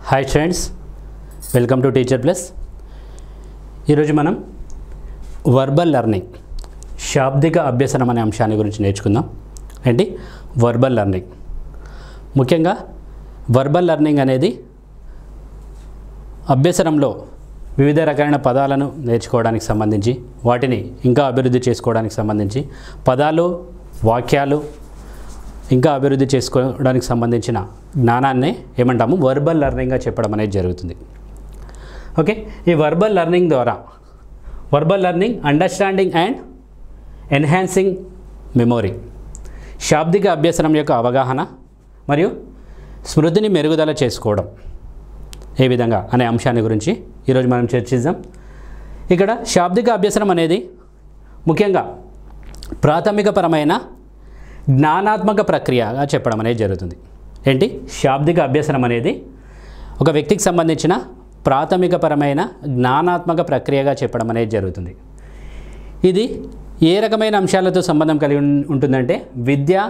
Hi friends, welcome to teacher plus. ఈరోజు మనం verbal learning, శాబ్దిక అభ్యసనం అనే అంశాన్ని గురించి నేర్చుకుందాం. ఏంటి వర్బల్ లెర్నింగ్? ముఖ్యంగా వర్బల్ లెర్నింగ్ అనేది అభ్యసనంలో వివిధ రకాలైన పదాలను నేర్చుకోవడానికి సంబంధించి, వాటిని ఇంకా అభివృద్ధి చేసుకోవడానికి సంబంధించి, పదాలు, వాక్యాలు ఇంకా అభివృద్ధి చేసుకోవడానికి సంబంధించిన జ్ఞానాన్నే ఏమంటాము వర్బల్ లెర్నింగ్గా చెప్పడం అనేది జరుగుతుంది. ఓకే, ఈ వర్బల్ లెర్నింగ్ ద్వారా verbal learning understanding and enhancing memory, శాబ్దిక అభ్యసనం యొక్క అవగాహన మరియు స్మృతిని మెరుగుదల చేసుకోవడం ఏ విధంగా అనే అంశాన్ని గురించి ఈరోజు మనం చర్చిద్దాం. ఇక్కడ శాబ్దిక అభ్యసనం అనేది ముఖ్యంగా ప్రాథమికపరమైన జ్ఞానాత్మక ప్రక్రియగా చెప్పడం అనేది జరుగుతుంది. ఏంటి శాబ్దిక అభ్యసనం అనేది ఒక వ్యక్తికి సంబంధించిన ప్రాథమికపరమైన జ్ఞానాత్మక ప్రక్రియగా చెప్పడం అనేది జరుగుతుంది. ఇది ఏ రకమైన అంశాలతో సంబంధం కలిగి ఉంటుందంటే విద్య,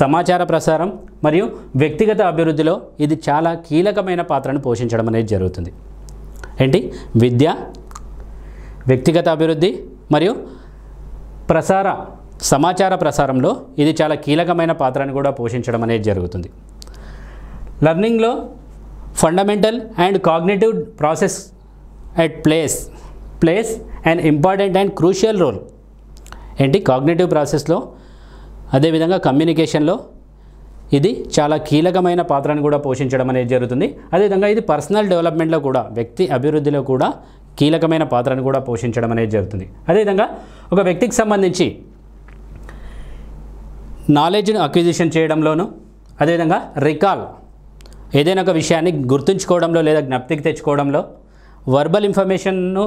సమాచార ప్రసారం మరియు వ్యక్తిగత అభివృద్ధిలో ఇది చాలా కీలకమైన పాత్రను పోషించడం అనేది జరుగుతుంది. ఏంటి విద్య, వ్యక్తిగత అభివృద్ధి మరియు సమాచార ప్రసారంలో ఇది చాలా కీలకమైన పాత్రను కూడా పోషించడం అనేది జరుగుతుంది. లెర్నింగ్లో fundamental and cognitive process at place and important and crucial role. ఏంటి కాగ్నిటివ్ ప్రాసెస్లో, అదేవిధంగా కమ్యూనికేషన్లో ఇది చాలా కీలకమైన పాత్రను కూడా పోషించడం అనేది జరుగుతుంది. అదేవిధంగా ఇది పర్సనల్ డెవలప్మెంట్లో కూడా, వ్యక్తి అభివృద్ధిలో కూడా కీలకమైన పాత్రను కూడా పోషించడం అనేది జరుగుతుంది. అదేవిధంగా ఒక వ్యక్తికి సంబంధించి నాలెడ్జ్ను అక్విజిషన్ చేయడంలోనూ, అదేవిధంగా రికాల్ ఏదైనా ఒక విషయాన్ని గుర్తుంచుకోవడంలో లేదా జ్ఞప్తికి తెచ్చుకోవడంలో, వర్బల్ ఇన్ఫర్మేషన్ను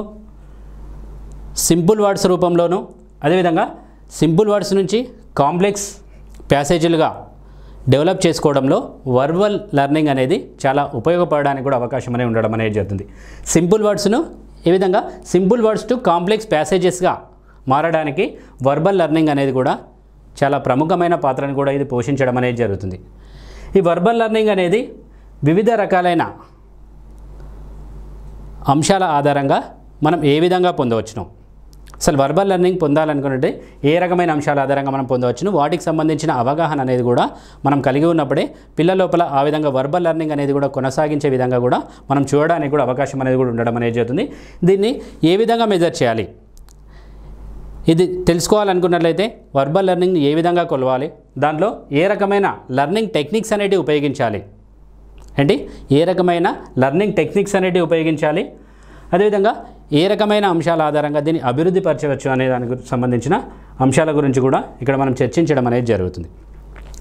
సింపుల్ వర్డ్స్ రూపంలోనూ, అదేవిధంగా సింపుల్ వర్డ్స్ నుంచి కాంప్లెక్స్ ప్యాసేజీలుగా డెవలప్ చేసుకోవడంలో వర్బల్ లెర్నింగ్ అనేది చాలా ఉపయోగపడడానికి కూడా అవకాశం అనేది ఉండడం అనేది జరుగుతుంది. సింపుల్ వర్డ్స్ను ఈ విధంగా సింపుల్ వర్డ్స్ టు కాంప్లెక్స్ ప్యాసేజెస్గా మారడానికి వర్బల్ లెర్నింగ్ అనేది కూడా చాలా ప్రముఖమైన పాత్రను కూడా ఇది పోషించడం అనేది జరుగుతుంది. ఈ వర్బల్ లెర్నింగ్ అనేది వివిధ రకాలైన అంశాల ఆధారంగా మనం ఏ విధంగా పొందవచ్చును, అసలు వర్బల్ లెర్నింగ్ పొందాలనుకుంటే ఏ రకమైన అంశాల ఆధారంగా మనం పొందవచ్చును, వాటికి సంబంధించిన అవగాహన అనేది కూడా మనం కలిగి ఉన్నప్పుడే పిల్లల లోపల ఆ విధంగా వర్బల్ లెర్నింగ్ అనేది కూడా కొనసాగించే విధంగా కూడా మనం చూడడానికి కూడా అవకాశం అనేది కూడా ఉండడం అనేది జరుగుతుంది. దీన్ని ఏ విధంగా మెజర్ చేయాలి, ఇది తెలుసుకోవాలనుకున్నట్లయితే వర్బల్ లెర్నింగ్ ఏ విధంగా కొలవాలి, దాంట్లో ఏ రకమైన లెర్నింగ్ టెక్నిక్స్ అనేటివి ఉపయోగించాలి, ఏంటి ఏ రకమైన లెర్నింగ్ టెక్నిక్స్ అనేటివి ఉపయోగించాలి, అదేవిధంగా ఏ రకమైన అంశాల ఆధారంగా దీన్ని అభివృద్ధి పరచవచ్చు అనే దానికి సంబంధించిన అంశాల గురించి కూడా ఇక్కడ మనం చర్చించడం అనేది జరుగుతుంది.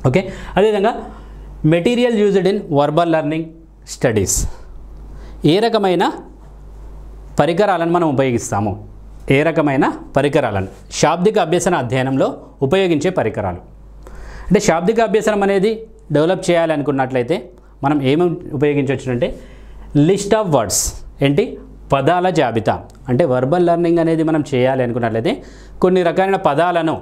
ఓకే, అదేవిధంగా material used in verbal learning studies, ఏ రకమైన పరికరాలను మనం ఉపయోగిస్తాము, ఏ రకమైన పరికరాలను శాబ్దిక అభ్యసన అధ్యయనంలో ఉపయోగించే పరికరాలు. అంటే శాబ్దిక అభ్యసనం అనేది డెవలప్ చేయాలనుకున్నట్లయితే మనం ఏమేమి ఉపయోగించవచ్చు అంటే లిస్ట్ ఆఫ్ వర్డ్స్, ఏంటి పదాల జాబితా. అంటే వర్బల్ లెర్నింగ్ అనేది మనం చేయాలి అనుకున్నట్లయితే కొన్ని రకాలైన పదాలను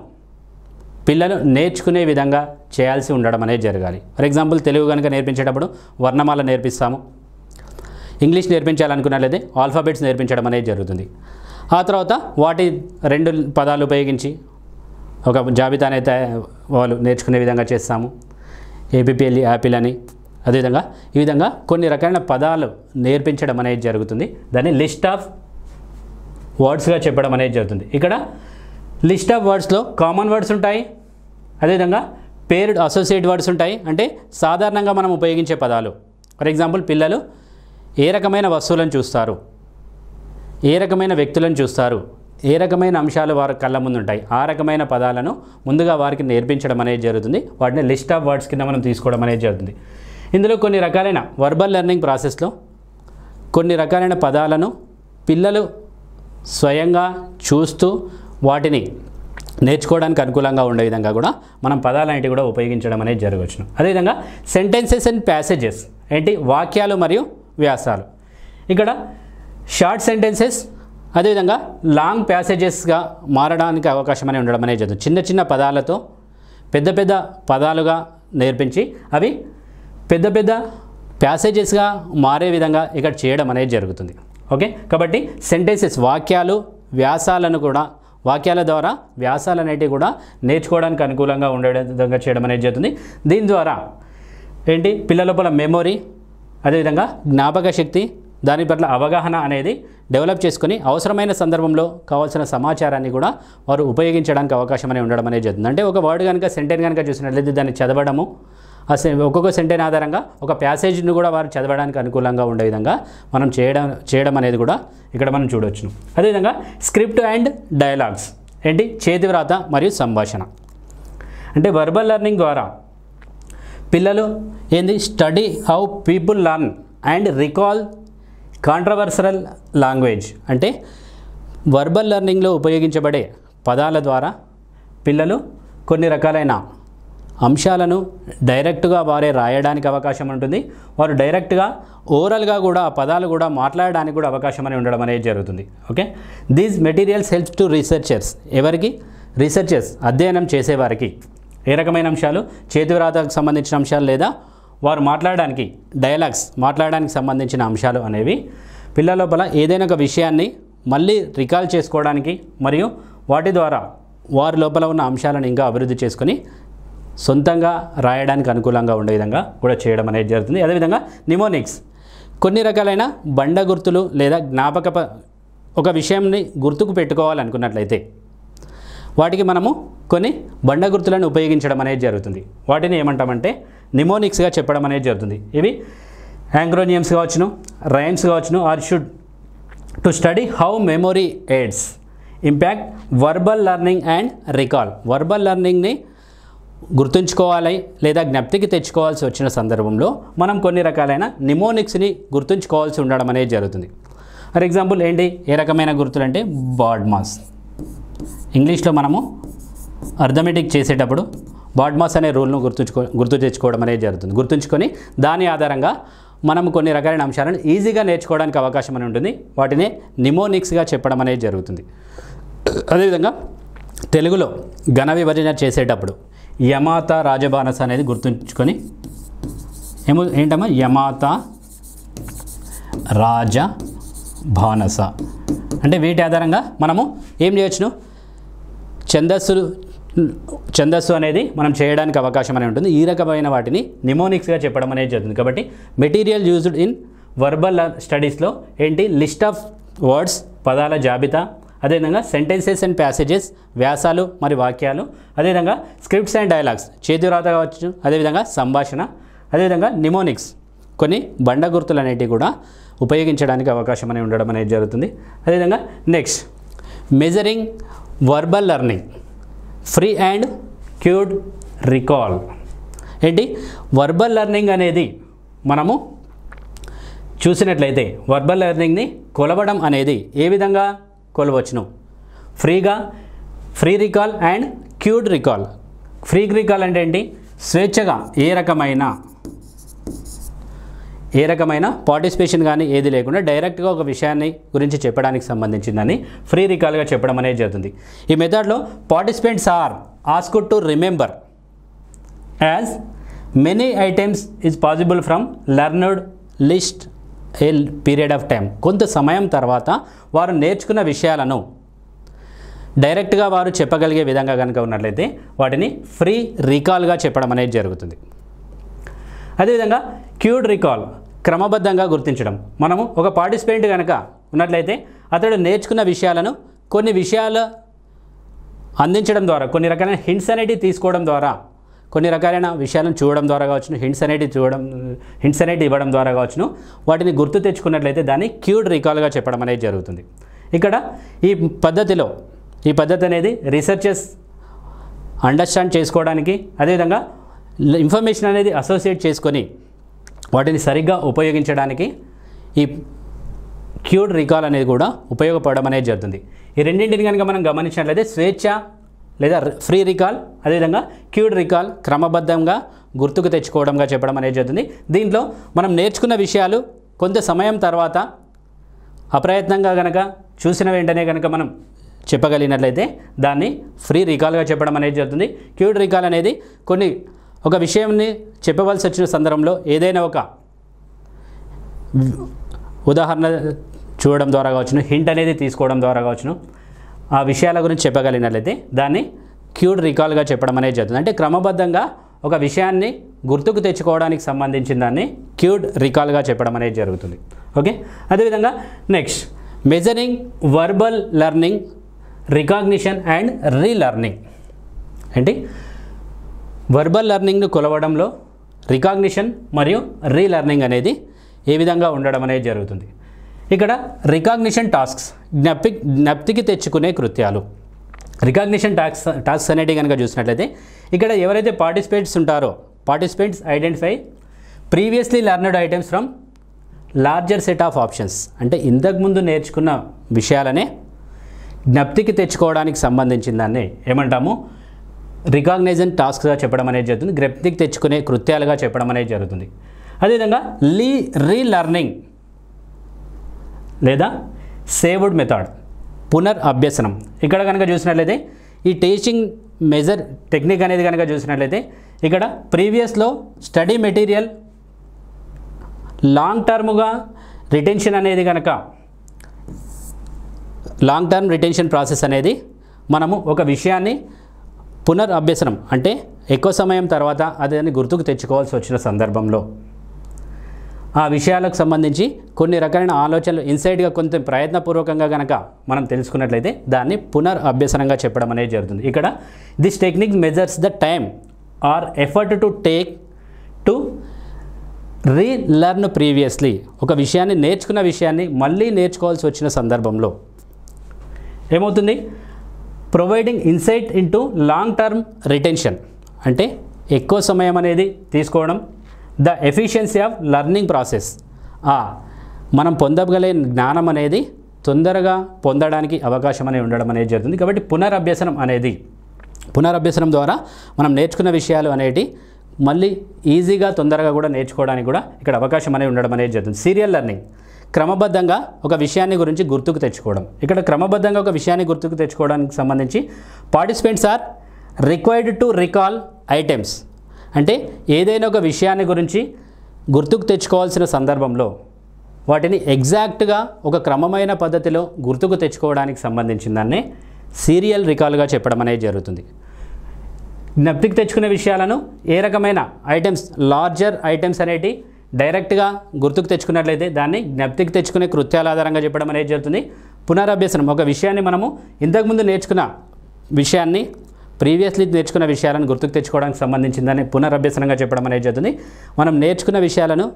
పిల్లలు నేర్చుకునే విధంగా చేయాల్సి ఉండడం అనేది జరగాలి. ఫర్ ఎగ్జాంపుల్ తెలుగు కనుక నేర్పించేటప్పుడు వర్ణమాల నేర్పిస్తాము, ఇంగ్లీష్ నేర్పించాలనుకున్నట్లయితే ఆల్ఫాబెట్స్ నేర్పించడం అనేది జరుగుతుంది. ఆ తర్వాత వాటి 2 పదాలు ఉపయోగించి ఒక జాబితాని అయితే వాళ్ళు నేర్చుకునే విధంగా చేస్తాము, ఏపీఎల్ యాపిల్ అని. అదేవిధంగా ఈ విధంగా కొన్ని రకాలైన పదాలు నేర్పించడం అనేది జరుగుతుంది. దాన్ని లిస్ట్ ఆఫ్ వర్డ్స్గా చెప్పడం అనేది జరుగుతుంది. ఇక్కడ లిస్ట్ ఆఫ్ వర్డ్స్లో కామన్ వర్డ్స్ ఉంటాయి, అదేవిధంగా పేర్డ్ అసోసియేట్ వర్డ్స్ ఉంటాయి, అంటే సాధారణంగా మనం ఉపయోగించే పదాలు. ఫర్ ఎగ్జాంపుల్ పిల్లలు ఏ రకమైన వస్తువులను చూస్తారు, ఏ రకమైన వ్యక్తులను చూస్తారు, ఏ రకమైన అంశాలు వారి కళ్ళ ముందు ఉంటాయి, ఆ రకమైన పదాలను ముందుగా వారికి నేర్పించడం అనేది జరుగుతుంది. వాటిని లిస్ట్ ఆఫ్ వర్డ్స్ కింద మనం తీసుకోవడం అనేది జరుగుతుంది. ఇందులో కొన్ని రకాలైన వర్బల్ లెర్నింగ్ ప్రాసెస్లో కొన్ని రకాలైన పదాలను పిల్లలు స్వయంగా చూస్తూ వాటిని నేర్చుకోవడానికి అనుకూలంగా ఉండే విధంగా కూడా మనం పదాలన్నిటి కూడా ఉపయోగించడం అనేది జరగవచ్చు. అదేవిధంగా సెంటెన్సెస్ అండ్ ప్యాసేజెస్, ఏంటి వాక్యాలు మరియు వ్యాసాలు. ఇక్కడ షార్ట్ సెంటెన్సెస్ అదేవిధంగా లాంగ్ ప్యాసేజెస్గా మారడానికి అవకాశం అనేది ఉండడం అనేది జరుగుతుంది. చిన్న చిన్న పదాలతో పెద్ద పెద్ద పదాలుగా నేర్పించి అవి పెద్ద పెద్ద ప్యాసేజెస్గా మారే విధంగా ఇక్కడ చేయడం అనేది జరుగుతుంది. ఓకే, కాబట్టి సెంటెన్సెస్ వాక్యాలు వ్యాసాలను కూడా వాక్యాల ద్వారా వ్యాసాలు అనేటివి కూడా నేర్చుకోవడానికి అనుకూలంగా ఉండే విధంగా చేయడం అనేది జరుగుతుంది. దీని ద్వారా ఏంటి పిల్లల లోపల మెమొరీ, అదేవిధంగా జ్ఞాపక శక్తి, దాని పట్ల అవగాహన అనేది డెవలప్ చేసుకొని అవసరమైన సందర్భంలో కావాల్సిన సమాచారాన్ని కూడా వారు ఉపయోగించడానికి అవకాశం అనేది ఉండడం అనేది జరుగుతుంది. అంటే ఒక వర్డ్ కనుక సెంటెన్స్ కనుక చూసినట్లయితే దాన్ని చదవడము, ఒక్కొక్క సెంటెన్స్ ఆధారంగా ఒక ప్యాసేజ్ని కూడా వారు చదవడానికి అనుకూలంగా ఉండే విధంగా మనం చేయడం అనేది కూడా ఇక్కడ మనం చూడవచ్చును. అదేవిధంగా స్క్రిప్ట్ అండ్ డైలాగ్స్ ఏంటి చేతివ్రాత మరియు సంభాషణ. అంటే వర్బల్ లెర్నింగ్ ద్వారా పిల్లలు ఏంది study how people learn and recall controversial language. అంటే వర్బల్ లెర్నింగ్లో ఉపయోగించబడే పదాల ద్వారా పిల్లలు కొన్ని రకాలైన అంశాలను డైరెక్ట్గా వారే రాయడానికి అవకాశం ఉంటుంది. వారు డైరెక్ట్గా ఓరల్గా కూడా ఆ పదాలు కూడా మాట్లాడడానికి కూడా అవకాశం అనేది ఉండడం అనేది జరుగుతుంది. Okay, these materials helps to researchers. ఎవరికి? రీసెర్చర్స్, అధ్యయనం చేసేవారికి. ఏ రకమైన అంశాలు? చేతివ్రాతకు సంబంధించిన అంశాలు లేదా వారు మాట్లాడడానికి డైలాగ్స్ మాట్లాడడానికి సంబంధించిన అంశాలు అనేవి పిల్లల లోపల ఏదైనా ఒక విషయాన్ని మళ్ళీ రికాల్ చేసుకోవడానికి మరియు వాటి ద్వారా వారి లోపల ఉన్న అంశాలను ఇంకా అభివృద్ధి చేసుకొని సొంతంగా రాయడానికి అనుకూలంగా ఉండే విధంగా కూడా చేయడం అనేది జరుగుతుంది. అదేవిధంగా నిమోనిక్స్ కొన్ని రకాలైన బండ గుర్తులు లేదా ఒక విషయాన్ని గుర్తుకు పెట్టుకోవాలనుకున్నట్లయితే వాటికి మనము కొన్ని బండ గుర్తులను ఉపయోగించడం అనేది జరుగుతుంది. వాటిని ఏమంటామంటే నిమోనిక్స్గా చెప్పడం అనేది జరుగుతుంది. ఇవి యాంక్రోనియమ్స్ కావచ్చును, రైమ్స్ కావచ్చును. Or should to study how memory aids impact verbal learning and recall. Verbal లెర్నింగ్ని గుర్తుంచుకోవాలి లేదా జ్ఞప్తికి తెచ్చుకోవాల్సి వచ్చిన సందర్భంలో మనం కొన్ని రకాలైన నిమోనిక్స్ని గుర్తుంచుకోవాల్సి ఉండడం అనేది జరుగుతుంది. ఫర్ ఎగ్జాంపుల్ ఏంటి ఏ రకమైన గుర్తులు అంటే బాడ్మాస్. ఇంగ్లీష్లో మనము అర్థమెటిక్ చేసేటప్పుడు బాడ్మాస్ అనే రూల్ను గుర్తు తెచ్చుకోవడం అనేది జరుగుతుంది. గుర్తుంచుకొని దాని ఆధారంగా మనం కొన్ని రకాలైన అంశాలను ఈజీగా నేర్చుకోవడానికి అవకాశం అని ఉంటుంది. వాటినే నిమోనిక్స్గా చెప్పడం అనేది జరుగుతుంది. అదేవిధంగా తెలుగులో ఘన విభజన చేసేటప్పుడు యమాత రాజబానస అనేది గుర్తుంచుకొని ఏంటమ్మా యమాత రాజబానస అంటే వీటి ఆధారంగా మనము ఏం చేయొచ్చును ఛందస్సు అనేది మనం చేయడానికి అవకాశం అనేది ఉంటుంది. ఈ రకమైన వాటిని నిమోనిక్స్గా చెప్పడం అనేది జరుగుతుంది. కాబట్టి మెటీరియల్ యూజ్డ్ ఇన్ వర్బల్ స్టడీస్లో ఏంటి లిస్ట్ ఆఫ్ వర్డ్స్ పదాల జాబితా, అదేవిధంగా సెంటెన్సెస్ అండ్ ప్యాసేజెస్ వ్యాసాలు మరియు వాక్యాలు, అదేవిధంగా స్క్రిప్ట్స్ అండ్ డైలాగ్స్ చేతివ్రాత కావచ్చు, అదేవిధంగా సంభాషణ, అదేవిధంగా నిమోనిక్స్ కొన్ని బండ గుర్తులు అనేటివి కూడా ఉపయోగించడానికి అవకాశం అనేది ఉండడం అనేది జరుగుతుంది. అదేవిధంగా next measuring verbal learning free and cued recall. ఏంటి వర్బల్ లెర్నింగ్ అనేది మనము చూసినట్లయితే వర్బల్ లెర్నింగ్ని కొలవడం అనేది ఏ విధంగా కొలవచ్చును? Free recall and cued recall. Free recall అంటే ఏంటి? స్వేచ్ఛగా ఏ రకమైన పార్టిసిపేషన్ కానీ ఏది లేకుండా డైరెక్ట్గా ఒక విషయాన్ని గురించి చెప్పడానికి సంబంధించిందని ఫ్రీ రికాల్గా చెప్పడం అనేది జరుగుతుంది. ఈ మెథడ్లో participants are asked to remember as many items is possible from learned list a period of time. కొంత సమయం తర్వాత వారు నేర్చుకున్న విషయాలను డైరెక్ట్గా వారు చెప్పగలిగే విధంగా కనుక ఉన్నట్లయితే వాటిని ఫ్రీ రికాల్గా చెప్పడం అనేది జరుగుతుంది. అదేవిధంగా క్యూడ్ రికాల్ క్రమబద్ధంగా గుర్తించడం. మనము ఒక పార్టిసిపెంట్ కనుక ఉన్నట్లయితే అతడు నేర్చుకున్న విషయాలను కొన్ని విషయాలు అందించడం ద్వారా కొన్ని రకాలైన హింట్స్ అనేటివి తీసుకోవడం ద్వారా కొన్ని రకాలైన విషయాలను చూడడం ద్వారా కావచ్చును, హింట్స్ అనేటివి ఇవ్వడం ద్వారా కావచ్చును, వాటిని గుర్తు తెచ్చుకున్నట్లయితే దాన్ని క్యూడ్ రికాల్గా చెప్పడం అనేది జరుగుతుంది. ఇక్కడ ఈ పద్ధతి అనేది రీసెర్చర్స్ అండర్స్టాండ్ చేసుకోవడానికి, అదేవిధంగా ఇన్ఫర్మేషన్ అనేది అసోసియేట్ చేసుకొని వాటిని సరిగ్గా ఉపయోగించడానికి ఈ క్యూడ్ రికాల్ అనేది కూడా ఉపయోగపడడం అనేది జరుగుతుంది. ఈ రెండింటిని కనుక మనం గమనించినట్లయితే స్వేచ్ఛ లేదా ఫ్రీ రికాల్, అదేవిధంగా క్యూడ్ రికాల్ క్రమబద్ధంగా గుర్తుకు తెచ్చుకోవడంగా చెప్పడం అనేది జరుగుతుంది. దీంట్లో మనం నేర్చుకున్న విషయాలు కొంత సమయం తర్వాత అప్రయత్నంగా కనుక చూసిన వెంటనే కనుక మనం చెప్పగలిగినట్లయితే దాన్ని ఫ్రీ రికాల్గా చెప్పడం అనేది జరుగుతుంది. క్యూడ్ రికాల్ అనేది ఒక విషయాన్ని చెప్పవలసి వచ్చిన సందర్భంలో ఏదైనా ఒక ఉదాహరణ చూడడం ద్వారా కావచ్చును, హింట్ అనేది తీసుకోవడం ద్వారా కావచ్చును, ఆ విషయాల గురించి చెప్పగలిగినట్లయితే దాన్ని క్యూడ్ రికాల్గా చెప్పడం అనేది జరుగుతుంది. అంటే క్రమబద్ధంగా ఒక విషయాన్ని గుర్తుకు తెచ్చుకోవడానికి సంబంధించిన దాన్ని క్యూడ్ రికాల్గా చెప్పడం అనేది జరుగుతుంది. ఓకే, అదేవిధంగా next measuring verbal learning, recognition and relearning. ఏంటి వర్బల్ లెర్నింగ్ను కొలవడంలో రికాగ్నిషన్ మరియు రీలెర్నింగ్ అనేది ఏ విధంగా ఉండడం అనేది జరుగుతుంది. ఇక్కడ రికాగ్నిషన్ టాస్క్స్, జ్ఞప్తికి తెచ్చుకునే కృత్యాలు. రికాగ్నిషన్ టాస్క్స్ అనేవి కనుక చూసినట్లయితే ఇక్కడ ఎవరైతే పార్టిసిపేట్స్ ఉంటారో, participates identify previously learned items from larger set of options. అంటే ఇంతకుముందు నేర్చుకున్న విషయాలనే జ్ఞప్తికి తెచ్చుకోవడానికి సంబంధించిన దాన్ని ఏమంటాము, రికాగ్నిషన్ టాస్క్గా చెప్పడం అనేది జరుగుతుంది, జ్ఞప్తికి తెచ్చుకునే కృత్యాలుగా చెప్పడం అనేది జరుగుతుంది. అదేవిధంగా రీలెర్నింగ్ లేదా సేవ్డ్ మెథడ్, పునర్ అభ్యసనం. ఇక్కడ కనుక చూసినట్లయితే ఈ టేస్టింగ్ మెజర్ టెక్నిక్ అనేది కనుక చూసినట్లయితే ఇక్కడ ప్రీవియస్లో స్టడీ మెటీరియల్ లాంగ్ టర్మ్గా రిటెన్షన్ అనేది కనుక లాంగ్ టర్మ్ రిటెన్షన్ ప్రాసెస్ అనేది మనము ఒక విషయాన్ని పునర్ అభ్యసనం అంటే ఎక్కువ సమయం తర్వాత అదని గుర్తుకు తెచ్చుకోవాల్సి వచ్చిన సందర్భంలో ఆ విషయాలకు సంబంధించి కొన్ని రకాలైన ఆలోచనలు ఇన్సైడ్గా కొంత ప్రయత్నపూర్వకంగా కనుక మనం తెలుసుకున్నట్లయితే దాన్ని పునర్ అభ్యసనంగా చెప్పడం అనేది జరుగుతుంది. ఇక్కడ this technique measures the time or effort to take to relearn previously. ఒక విషయాన్ని నేర్చుకున్న విషయాన్ని మళ్ళీ నేర్చుకోవాల్సి వచ్చిన సందర్భంలో ఏమవుతుంది, providing insight into long term retention అంటే ఎక్కువ సమయం అనేది తీసుకోవడం, the efficiency of learning process, మనం పొందగలిగే జ్ఞానం అనేది తొందరగా పొందడానికి అవకాశం అనేది ఉండడం అనేది జరుగుతుంది. కాబట్టి పునరభ్యసనం ద్వారా మనం నేర్చుకున్న విషయాలు అనేవి మళ్ళీ ఈజీగా తొందరగా కూడా నేర్చుకోవడానికి కూడా ఇక్కడ అవకాశం అనేది ఉండడం అనేది జరుగుతుంది. సీరియల్ లెర్నింగ్, క్రమబద్ధంగా ఒక విషయాన్ని గురించి గుర్తుకు తెచ్చుకోవడం. ఇక్కడ క్రమబద్ధంగా ఒక విషయాన్ని గుర్తుకు తెచ్చుకోవడానికి సంబంధించి participants are required to recall items. అంటే ఏదైనా ఒక విషయాన్ని గురించి గుర్తుకు తెచ్చుకోవాల్సిన సందర్భంలో వాటిని ఎగ్జాక్ట్గా ఒక క్రమమైన పద్ధతిలో గుర్తుకు తెచ్చుకోవడానికి సంబంధించిన దాన్ని సీరియల్ రికాల్గా చెప్పడం అనేది జరుగుతుంది. జ్ఞప్తికి తెచ్చుకునే విషయాలను ఏ రకమైన ఐటమ్స్, లార్జర్ ఐటమ్స్ అనేటి డైరెక్ట్గా గుర్తుకు తెచ్చుకున్నట్లయితే దాన్ని జ్ఞప్తికి తెచ్చుకునే కృత్యాల ఆధారంగా చెప్పడం అనేది జరుగుతుంది. పునరభ్యసనం, ఒక విషయాన్ని మనము ఇంతకుముందు నేర్చుకున్న విషయాన్ని, ప్రీవియస్లీ నేర్చుకున్న విషయాలను గుర్తుకు తెచ్చుకోవడానికి సంబంధించిందని పునరభ్యసనంగా చెప్పడం అనేది జరుగుతుంది. మనం నేర్చుకున్న విషయాలను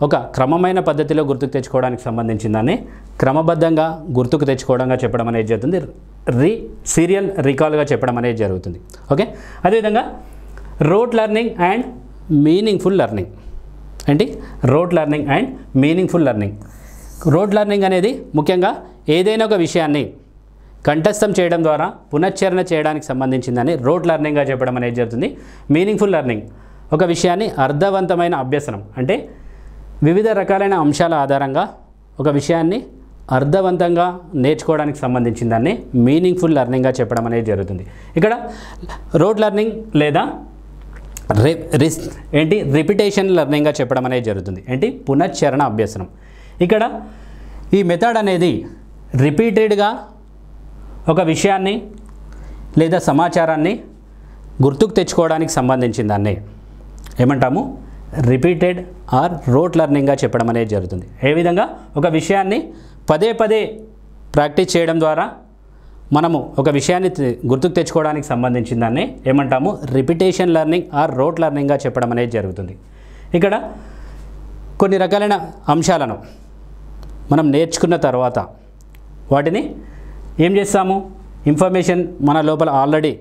ఒక క్రమమైన పద్ధతిలో గుర్తుకు తెచ్చుకోవడానికి సంబంధించిందని క్రమబద్ధంగా గుర్తుకు తెచ్చుకోవడంగా చెప్పడం అనేది జరుగుతుంది. సీరియల్ రికాల్గా చెప్పడం అనేది జరుగుతుంది. ఓకే, అదేవిధంగా rote learning and meaningful learning. ఏంటి rote learning and meaningful learning. Rote learning అనేది ముఖ్యంగా ఏదైనా ఒక విషయాన్ని కంఠస్థం చేయడం ద్వారా పునశ్చరణ చేయడానికి సంబంధించిందని రోట్ లెర్నింగ్గా చెప్పడం అనేది జరుగుతుంది. మీనింగ్ఫుల్ లెర్నింగ్, ఒక విషయాన్ని అర్థవంతమైన అభ్యసనం అంటే వివిధ రకాలైన అంశాల ఆధారంగా ఒక విషయాన్ని అర్థవంతంగా నేర్చుకోవడానికి సంబంధించిన దాన్ని మీనింగ్ఫుల్ లెర్నింగ్గా చెప్పడం అనేది జరుగుతుంది. ఇక్కడ రోట్ లెర్నింగ్ లేదా రిపిటేషన్ లెర్నింగ్గా చెప్పడం అనేది జరుగుతుంది. ఏంటి పునశ్చరణ అభ్యసనం. ఇక్కడ ఈ మెథడ్ అనేది రిపీటెడ్గా ఒక విషయాన్ని లేదా సమాచారాన్ని గుర్తుకు తెచ్చుకోవడానికి సంబంధించిన దాన్ని ఏమంటాము, రిపీటెడ్ ఆర్ రోట్ లెర్నింగ్గా చెప్పడం అనేది జరుగుతుంది. ఏ విధంగా ఒక విషయాన్ని పదే పదే ప్రాక్టీస్ చేయడం ద్వారా మనము ఒక విషయాన్ని గుర్తుకు తెచ్చుకోవడానికి సంబంధించిన దాన్ని ఏమంటాము, రిపిటేషన్ లెర్నింగ్ ఆర్ రోట్ లెర్నింగ్గా చెప్పడం అనేది జరుగుతుంది. ఇక్కడ కొన్ని రకాలైన అంశాలను మనం నేర్చుకున్న తర్వాత వాటిని ఏం చేస్తాము, ఇన్ఫర్మేషన్ మన లోపల ఆల్రెడీ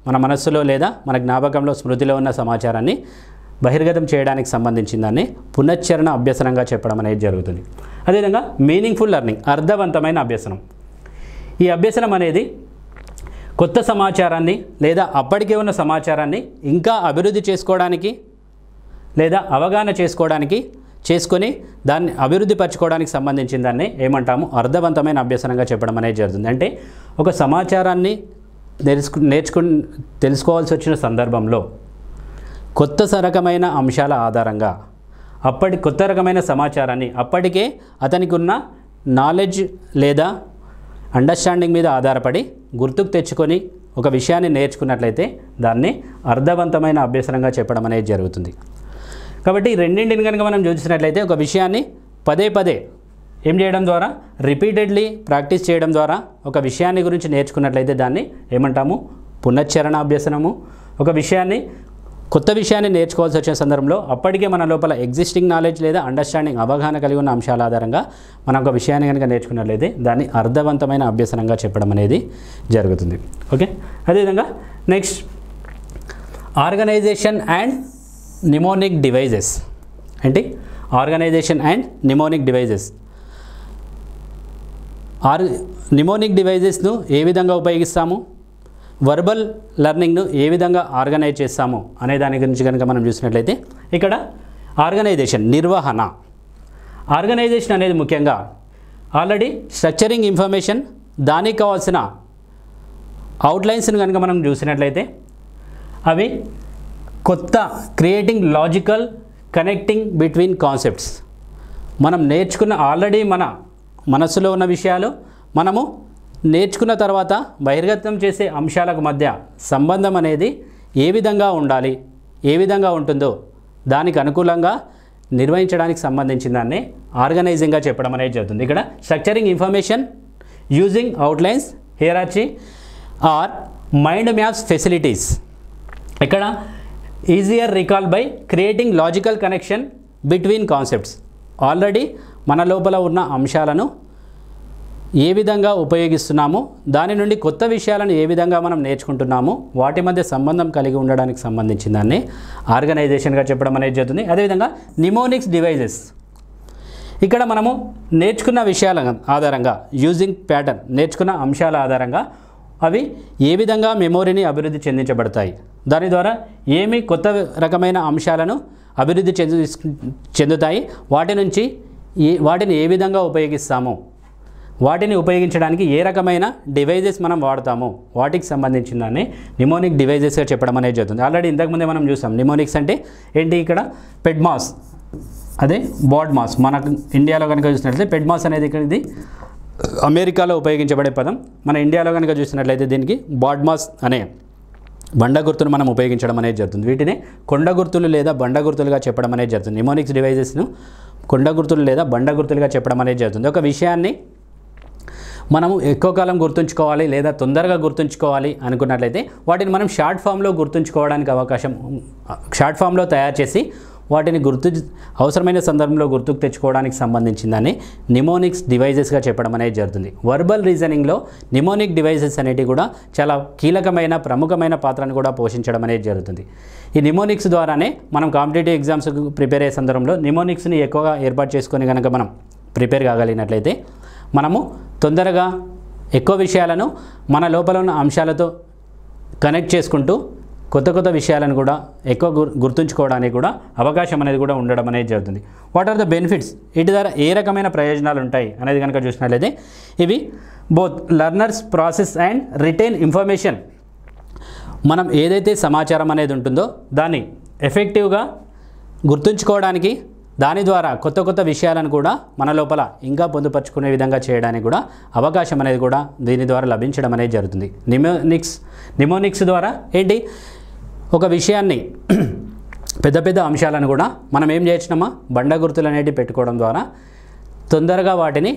మన మనస్సులో లేదా మన జ్ఞాపకంలో స్మృతిలో ఉన్న సమాచారాన్ని బహిర్గతం చేయడానికి సంబంధించిన దాన్ని పునశ్చరణ అభ్యసనంగా చెప్పడం అనేది జరుగుతుంది. అదేవిధంగా మీనింగ్ఫుల్ లెర్నింగ్, అర్థవంతమైన అభ్యసనం. ఈ అభ్యసనం అనేది కొత్త సమాచారాన్ని లేదా అప్పటికే ఉన్న సమాచారాన్ని ఇంకా అభివృద్ధి చేసుకోవడానికి లేదా అవగాహన చేసుకొని దాన్ని అభివృద్ధి పరచుకోవడానికి సంబంధించిన దాన్ని ఏమంటాము, అర్థవంతమైన అభ్యసనంగా చెప్పడం అనేది జరుగుతుంది. అంటే ఒక సమాచారాన్ని తెలుసుకోవాల్సి వచ్చిన సందర్భంలో కొత్త రకమైన అంశాల ఆధారంగా అప్పటి కొత్త రకమైన సమాచారాన్ని అప్పటికే అతనికి ఉన్న నాలెడ్జ్ లేదా అండర్స్టాండింగ్ మీద ఆధారపడి గుర్తుకు తెచ్చుకొని ఒక విషయాన్ని నేర్చుకున్నట్లయితే దాన్ని అర్థవంతమైన అభ్యసనంగా చెప్పడం అనేది జరుగుతుంది. కాబట్టి రెండింటిని కనుక మనం చూసినట్లయితే ఒక విషయాన్ని పదే పదే ఏం చేయడం ద్వారా, రిపీటెడ్లీ ప్రాక్టీస్ చేయడం ద్వారా ఒక విషయాన్ని గురించి నేర్చుకున్నట్లయితే దాన్ని ఏమంటాము, పునశ్చరణ అభ్యసనము. ఒక విషయాన్ని కొత్త విషయాన్ని నేర్చుకోవాల్సి వచ్చిన సందర్భంలో అప్పటికే మన లోపల ఎగ్జిస్టింగ్ నాలెడ్జ్ లేదా అండర్స్టాండింగ్ అవగాహన కలిగి ఉన్న అంశాల ఆధారంగా మనం ఒక విషయాన్ని కనుక నేర్చుకున్నట్లయితే దాన్ని అర్థవంతమైన అభ్యసనంగా చెప్పడం అనేది జరుగుతుంది. ఓకే, అదేవిధంగా next organisation and mnemonic devices. ఏంటి organisation and mnemonic devices? Mnemonic డివైజెస్ను ఏ విధంగా ఉపయోగిస్తాము, వర్బల్ లెర్నింగ్ను ఏ విధంగా ఆర్గనైజ్ చేస్తాము అనే దాని గురించి కనుక మనం చూసినట్లయితే ఇక్కడ ఆర్గనైజేషన్, నిర్వహణ. ఆర్గనైజేషన్ అనేది ముఖ్యంగా ఆల్రెడీ స్ట్రక్చరింగ్ ఇన్ఫర్మేషన్, దానికి కావాల్సిన అవుట్లైన్స్ని కనుక మనం చూసినట్లయితే అవి కొత్త creating logical connecting between concepts. మనం నేర్చుకున్న ఆల్రెడీ మన మనసులో ఉన్న విషయాలు మనము నేర్చుకున్న తర్వాత బహిర్గతం చేసే అంశాలకు మధ్య సంబంధం అనేది ఏ విధంగా ఉండాలి, ఏ విధంగా ఉంటుందో దానికి అనుకూలంగా నిర్వహించడానికి సంబంధించిన దాన్ని ఆర్గనైజింగ్గా చెప్పడం అనేది జరుగుతుంది. ఇక్కడ structuring information using outlines, hierarchy or mind maps facilities. ఇక్కడ easier recall by creating logical connection between concepts. Already మన లోపల ఉన్న అంశాలను ఏ విధంగా ఉపయోగిస్తున్నాము, దాని నుండి కొత్త విషయాలను ఏ విధంగా మనం నేర్చుకుంటున్నాము, వాటి మధ్య సంబంధం కలిగి ఉండడానికి సంబంధించిన దాన్ని ఆర్గనైజేషన్గా చెప్పడం అనేది జరుగుతుంది. అదేవిధంగా నిమోనిక్స్ డివైజెస్. ఇక్కడ మనము నేర్చుకున్న విషయాల ఆధారంగా యూజింగ్ ప్యాటర్న్, నేర్చుకున్న అంశాల ఆధారంగా అవి ఏ విధంగా మెమొరీని అభివృద్ధి చెందించబడతాయి, దాని ద్వారా ఏమి కొత్త రకమైన అంశాలను అభివృద్ధి చెందుతాయి, వాటిని ఏ విధంగా ఉపయోగిస్తాము, వాటిని ఉపయోగించడానికి ఏ రకమైన డివైజెస్ మనం వాడతాము, వాటికి సంబంధించిన దాన్ని నిమోనిక్ డివైజెస్గా చెప్పడం అనేది జరుగుతుంది. ఆల్రెడీ ఇంతకుముందే మనం చూసాం నిమోనిక్స్ అంటే ఏంటి. ఇక్కడ పెడ్మాస్, అదే బాడ్మాస్. మనకు ఇండియాలో కనుక చూసినట్లయితే పెడ్మాస్ అనేది ఇక్కడ ఇది అమెరికాలో ఉపయోగించబడే పదం. మన ఇండియాలో కనుక చూసినట్లయితే దీనికి బాడ్మాస్ అనే బండ గుర్తును మనం ఉపయోగించడం అనేది జరుగుతుంది. వీటిని కొండ గుర్తులు లేదా బండ గుర్తులుగా చెప్పడం అనేది జరుగుతుంది. నిమోనిక్స్ డివైజెస్ను కొండ గుర్తులు లేదా బండ గుర్తులుగా చెప్పడం అనేది జరుగుతుంది. ఒక విషయాన్ని మనము ఎక్కువ కాలం గుర్తుంచుకోవాలి లేదా తొందరగా గుర్తుంచుకోవాలి అనుకున్నట్లయితే వాటిని మనం షార్ట్ ఫామ్లో గుర్తుంచుకోవడానికి అవకాశం, షార్ట్ ఫామ్లో తయారు చేసి వాటిని అవసరమైన సందర్భంలో గుర్తుకు తెచ్చుకోవడానికి సంబంధించిందని నిమోనిక్స్ డివైజెస్గా చెప్పడం అనేది జరుగుతుంది. వర్బల్ రీజనింగ్లో నిమోనిక్ డివైజెస్ అనేటివి కూడా చాలా కీలకమైన ప్రముఖమైన పాత్రను కూడా పోషించడం అనేది జరుగుతుంది. ఈ నిమోనిక్స్ ద్వారానే మనం కాంపిటేటివ్ ఎగ్జామ్స్కి ప్రిపేర్ అయ్యే సందర్భంలో నిమోనిక్స్ని ఎక్కువగా ఏర్పాటు చేసుకొని కనుక మనం ప్రిపేర్ కాగలిగినట్లయితే మనము తొందరగా ఎక్కువ విషయాలను మన లోపల ఉన్న అంశాలతో కనెక్ట్ చేసుకుంటూ కొత్త కొత్త విషయాలను కూడా ఎక్కువ గుర్తుంచుకోవడానికి కూడా అవకాశం అనేది కూడా ఉండడం అనేది జరుగుతుంది. What are the benefits? వీటి ద్వారా ఏ రకమైన ప్రయోజనాలు ఉంటాయి అనేది కనుక చూసినట్లయితే ఇవి both learners process and retain information. మనం ఏదైతే సమాచారం అనేది ఉంటుందో దాన్ని ఎఫెక్టివ్గా గుర్తుంచుకోవడానికి, దాని ద్వారా కొత్త కొత్త విషయాలను కూడా మన లోపల ఇంకా పొందుపరుచుకునే విధంగా చేయడానికి కూడా అవకాశం అనేది కూడా దీని ద్వారా లభించడం అనేది జరుగుతుంది. నిమోనిక్స్ ద్వారా ఏంటి, ఒక విషయాన్ని పెద్ద పెద్ద అంశాలను కూడా మనం ఏం చేయొచ్చునమ్మా, బండ గుర్తులు అనేటివి పెట్టుకోవడం ద్వారా తొందరగా వాటిని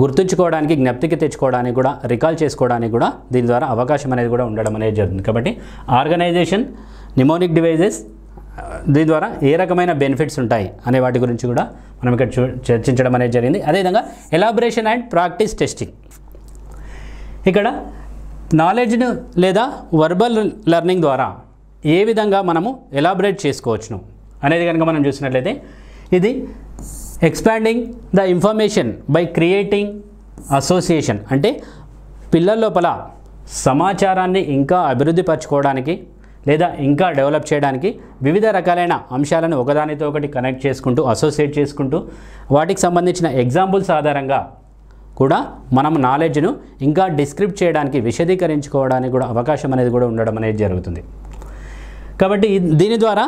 గుర్తుంచుకోవడానికి, జ్ఞప్తికి తెచ్చుకోవడానికి కూడా, రికాల్ చేసుకోవడానికి కూడా దీని ద్వారా అవకాశం అనేది కూడా ఉండడం అనేది జరుగుతుంది. కాబట్టి ఆర్గనైజేషన్, నిమోనిక్ డివైజెస్, దీని ద్వారా ఏ రకమైన బెనిఫిట్స్ ఉంటాయి అనే వాటి గురించి కూడా మనం ఇక్కడ చర్చించడం అనేది జరిగింది. అదేవిధంగా ఎలాబరేషన్ అండ్ ప్రాక్టీస్ టెస్టింగ్. ఇక్కడ నాలెడ్జ్ను లేదా వర్బల్ లెర్నింగ్ ద్వారా ఏ విధంగా మనము ఎలాబరేట్ చేసుకోవచ్చును అనేది కనుక మనం చూసినట్లయితే ఇది expanding the information by creating association. అంటే పిల్లల లోపల సమాచారాన్ని ఇంకా అభివృద్ధి పరచుకోవడానికి లేదా ఇంకా డెవలప్ చేయడానికి వివిధ రకాలైన అంశాలను ఒకదానితో ఒకటి కనెక్ట్ చేసుకుంటూ, అసోసియేట్ చేసుకుంటూ, వాటికి సంబంధించిన ఎగ్జాంపుల్స్ ఆధారంగా కూడా మనం నాలెడ్జ్ను ఇంకా డిస్క్రిప్ట్ చేయడానికి, విశదీకరించుకోవడానికి కూడా అవకాశం అనేది కూడా ఉండడం అనేది జరుగుతుంది. కాబట్టి దీని ద్వారా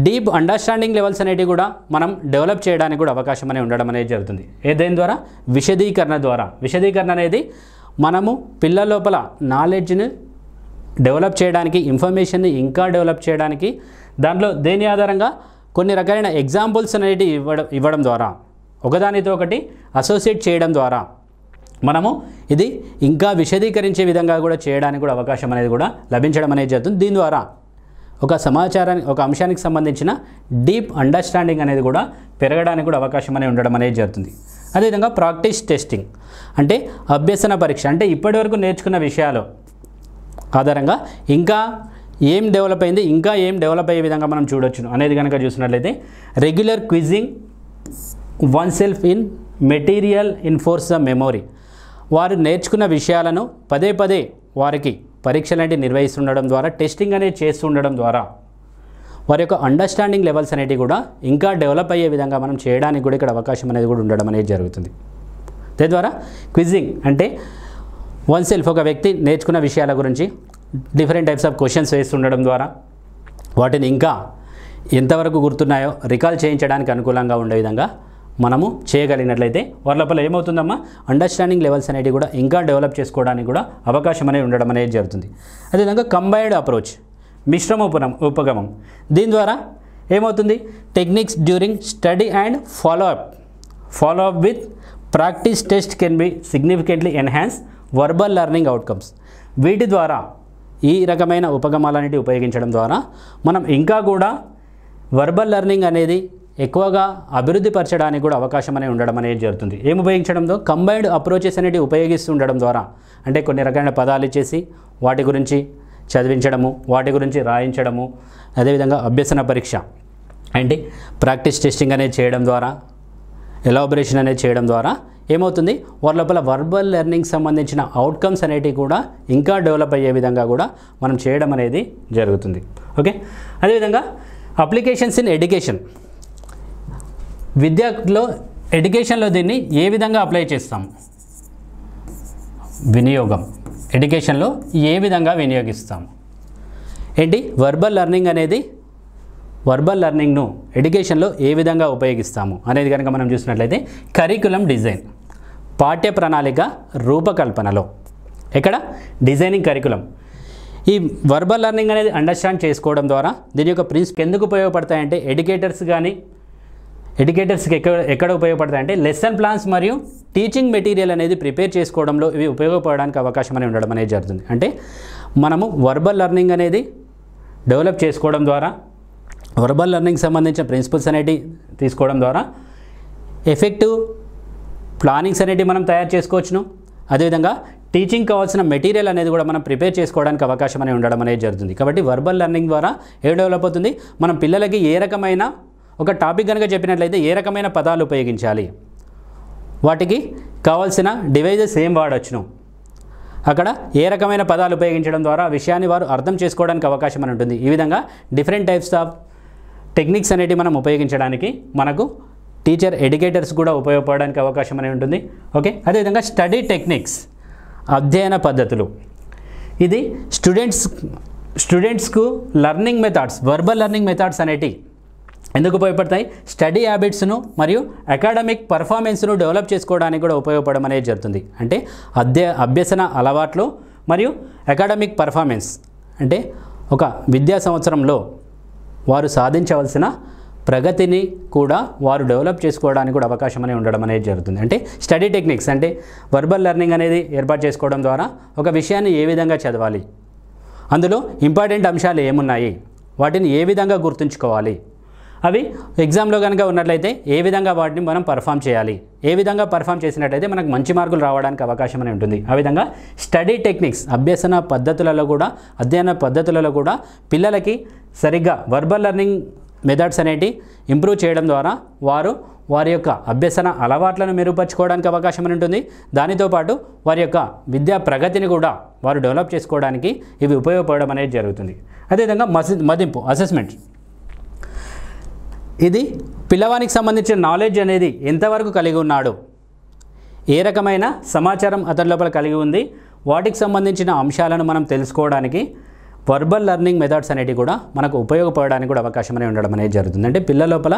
డీప్ అండర్స్టాండింగ్ లెవెల్స్ అనేటివి కూడా మనం డెవలప్ చేయడానికి కూడా అవకాశం అనేది ఉండడం అనేది జరుగుతుంది. దేని ద్వారా? విశదీకరణ ద్వారా. విశదీకరణ అనేది మనము పిల్లల లోపల నాలెడ్జ్ని డెవలప్ చేయడానికి, ఇన్ఫర్మేషన్ని ఇంకా డెవలప్ చేయడానికి, దాంట్లో దేని ఆధారంగా కొన్ని రకాలైన ఎగ్జాంపుల్స్ అనేవి ఇవ్వడం ద్వారా, ఒకదానితో ఒకటి అసోసియేట్ చేయడం ద్వారా మనము ఇది ఇంకా విశదీకరించే విధంగా కూడా చేయడానికి కూడా అవకాశం అనేది కూడా లభించడం అనేది జరుగుతుంది. దీని ద్వారా ఒక సమాచారానికి, ఒక అంశానికి సంబంధించిన డీప్ అండర్స్టాండింగ్ అనేది కూడా పెరగడానికి కూడా అవకాశం అనేది ఉండడం అనేది జరుగుతుంది. అదేవిధంగా ప్రాక్టీస్ టెస్టింగ్ అంటే అభ్యసన పరీక్ష, అంటే ఇప్పటివరకు నేర్చుకున్న విషయాలు ఆధారంగా ఇంకా ఏం డెవలప్ అయింది, ఇంకా ఏం డెవలప్ అయ్యే విధంగా మనం చూడొచ్చును అనేది కనుక చూసినట్లయితే regular quizzing one self in material enforce the memory. వారు నేర్చుకున్న విషయాలను పదే పదే వారికి పరీక్షలు అనేవి నిర్వహిస్తుండడం ద్వారా, టెస్టింగ్ అనేది చేస్తుండడం ద్వారా వారి యొక్క అండర్స్టాండింగ్ లెవెల్స్ అనేవి కూడా ఇంకా డెవలప్ అయ్యే విధంగా మనం చేయడానికి కూడా ఇక్కడ అవకాశం అనేది కూడా ఉండడం అనేది జరుగుతుంది. దాని ద్వారా క్విజింగ్ అంటే వన్ సెల్ఫ్, ఒక వ్యక్తి నేర్చుకున్న విషయాల గురించి డిఫరెంట్ టైప్స్ ఆఫ్ క్వశ్చన్స్ వేస్తుండడం ద్వారా వాటిని ఇంకా ఎంతవరకు గుర్తున్నాయో రికాల్ చేయించడానికి అనుకూలంగా ఉండే విధంగా మనము చేయగలిగినట్లయితే వారి లోపల ఏమవుతుందమ్మా, అండర్స్టాండింగ్ లెవెల్స్ అనేవి కూడా ఇంకా డెవలప్ చేసుకోవడానికి కూడా అవకాశం అనేది ఉండడం అనేది జరుగుతుంది. అదేవిధంగా కంబైన్డ్ అప్రోచ్, మిశ్రమ ఉపగమం. దీని ద్వారా ఏమవుతుంది, techniques during study and follow up with practice test can be significantly enhance verbal learning outcomes. వీటి ద్వారా, ఈ రకమైన ఉపగమాలన్నిటి ఉపయోగించడం ద్వారా మనం ఇంకా కూడా వర్బల్ లెర్నింగ్ అనేది ఎక్కువగా అభివృద్ధి పరచడానికి కూడా అవకాశం అనేది ఉండడం అనేది జరుగుతుంది. ఏం ఉపయోగించడంతో? కంబైన్డ్ అప్రోచెస్ అనేవి ఉపయోగిస్తూ ఉండడం ద్వారా, అంటే కొన్ని రకాల పదాలు ఇచ్చేసి వాటి గురించి చదివించడము, వాటి గురించి రాయించడము, అదేవిధంగా అభ్యసన పరీక్ష అంటే ప్రాక్టీస్ టెస్టింగ్ అనేది చేయడం ద్వారా, ఎలాబరేషన్ అనేది చేయడం ద్వారా ఏమవుతుంది, వారి లోపల వర్బల్ లెర్నింగ్ సంబంధించిన అవుట్కమ్స్ అనేటివి కూడా ఇంకా డెవలప్ అయ్యే విధంగా కూడా మనం చేయడం అనేది జరుగుతుంది. ఓకే, అదేవిధంగా అప్లికేషన్స్ ఇన్ ఎడ్యుకేషన్. విద్యలో, ఎడ్యుకేషన్లో దీన్ని ఏ విధంగా అప్లై చేస్తాము? వినియోగం. ఎడ్యుకేషన్లో ఏ విధంగా వినియోగిస్తాము ఏంటి? వర్బల్ లెర్నింగ్ అనేది, వర్బల్ లెర్నింగ్ను ఎడ్యుకేషన్లో ఏ విధంగా ఉపయోగిస్తాము అనేది కనుక మనం చూసినట్లయితే కరికులం డిజైన్, పాఠ్య ప్రణాళిక రూపకల్పనలో. ఎక్కడ? Designing curriculum. ఈ వర్బల్ లెర్నింగ్ అనేది అండర్స్టాండ్ చేసుకోవడం ద్వారా దీని యొక్క ప్రిన్సిపల్ ఎందుకు ఉపయోగపడతాయంటే, ఎడ్యుకేటర్స్కి ఎక్కడ ఉపయోగపడతాయంటే లెసన్ ప్లాన్స్ మరియు టీచింగ్ మెటీరియల్ అనేది ప్రిపేర్ చేసుకోవడంలో ఇవి ఉపయోగపడడానికి అవకాశం అనేది ఉండడం అనేది జరుగుతుంది. అంటే మనము వర్బల్ లెర్నింగ్ అనేది డెవలప్ చేసుకోవడం ద్వారా, వర్బల్ లెర్నింగ్ సంబంధించిన ప్రిన్సిపల్స్ అనేవి తీసుకోవడం ద్వారా ఎఫెక్టివ్ ప్లానింగ్స్ అనేవి మనం తయారు చేసుకోవచ్చును. అదేవిధంగా టీచింగ్ కావాల్సిన మెటీరియల్ అనేది కూడా మనం ప్రిపేర్ చేసుకోవడానికి అవకాశం అనేది ఉండడం అనేది జరుగుతుంది. కాబట్టి వర్బల్ లెర్నింగ్ ద్వారా ఏం డెవలప్ అవుతుంది, మనం పిల్లలకి ఏ రకమైన ఒక టాపిక్ కనుక చెప్పినట్లయితే ఏ రకమైన పదాలు ఉపయోగించాలి, వాటికి కావాల్సిన డివైజెస్ ఏం వాడచ్చును, అక్కడ ఏ రకమైన పదాలు ఉపయోగించడం ద్వారా ఆ విషయాన్ని వారు అర్థం చేసుకోవడానికి అవకాశం అని ఉంటుంది. ఈ విధంగా డిఫరెంట్ టైప్స్ ఆఫ్ టెక్నిక్స్ అనేవి మనం ఉపయోగించడానికి మనకు టీచర్, ఎడ్యుకేటర్స్ కూడా ఉపయోగపడడానికి అవకాశం అనేది ఉంటుంది. ఓకే, అదేవిధంగా స్టడీ టెక్నిక్స్, అధ్యయన పద్ధతులు. ఇది స్టూడెంట్స్కు learning methods, verbal learning methods అనేటివి ఎందుకు ఉపయోగపడతాయి? స్టడీ హ్యాబిట్స్ను మరియు అకాడమిక్ పర్ఫార్మెన్స్ను డెవలప్ చేసుకోవడానికి కూడా ఉపయోగపడడం అనేది జరుగుతుంది. అంటే అభ్యసన అలవాట్లు మరియు అకాడమిక్ పర్ఫార్మెన్స్ అంటే ఒక విద్యా సంవత్సరంలో వారు సాధించవలసిన ప్రగతిని కూడా వారు డెవలప్ చేసుకోవడానికి కూడా అవకాశం అనేది ఉండడం అనేది జరుగుతుంది. అంటే స్టడీ టెక్నిక్స్ అంటే వర్బల్ లెర్నింగ్ అనేది ఏర్పాటు చేసుకోవడం ద్వారా ఒక విషయాన్ని ఏ విధంగా చదవాలి, అందులో ఇంపార్టెంట్ అంశాలు ఏమున్నాయి, వాటిని ఏ విధంగా గుర్తుంచుకోవాలి, అవి ఎగ్జామ్లో కనుక ఉన్నట్లయితే ఏ విధంగా వాటిని మనం పర్ఫామ్ చేయాలి, ఏ విధంగా పర్ఫామ్ చేసినట్లయితే మనకు మంచి మార్కులు రావడానికి అవకాశం అనేది ఉంటుంది. ఆ విధంగా స్టడీ టెక్నిక్స్, అభ్యసన అధ్యయన పద్ధతులలో కూడా పిల్లలకి సరిగ్గా వర్బల్ లెర్నింగ్ మెథడ్స్ అనేవి ఇంప్రూవ్ చేయడం ద్వారా వారి యొక్క అభ్యసన అలవాట్లను మెరుగుపరచుకోవడానికి అవకాశం అని ఉంటుంది. దానితో పాటు వారి యొక్క విద్యా ప్రగతిని కూడా వారు డెవలప్ చేసుకోవడానికి ఇవి ఉపయోగపడడం అనేది జరుగుతుంది. అదేవిధంగా మదింపు, అసెస్మెంట్. ఇది పిల్లవానికి సంబంధించిన నాలెడ్జ్ అనేది ఎంతవరకు కలిగి ఉన్నాడు, ఏ రకమైన సమాచారం అతని లోపల కలిగి ఉంది, వాటికి సంబంధించిన అంశాలను మనం తెలుసుకోవడానికి వర్బల్ లెర్నింగ్ మెథడ్స్ అనేవి కూడా మనకు ఉపయోగపడడానికి కూడా అవకాశం అనేది ఉండడం అనేది జరుగుతుంది. అంటే పిల్లల లోపల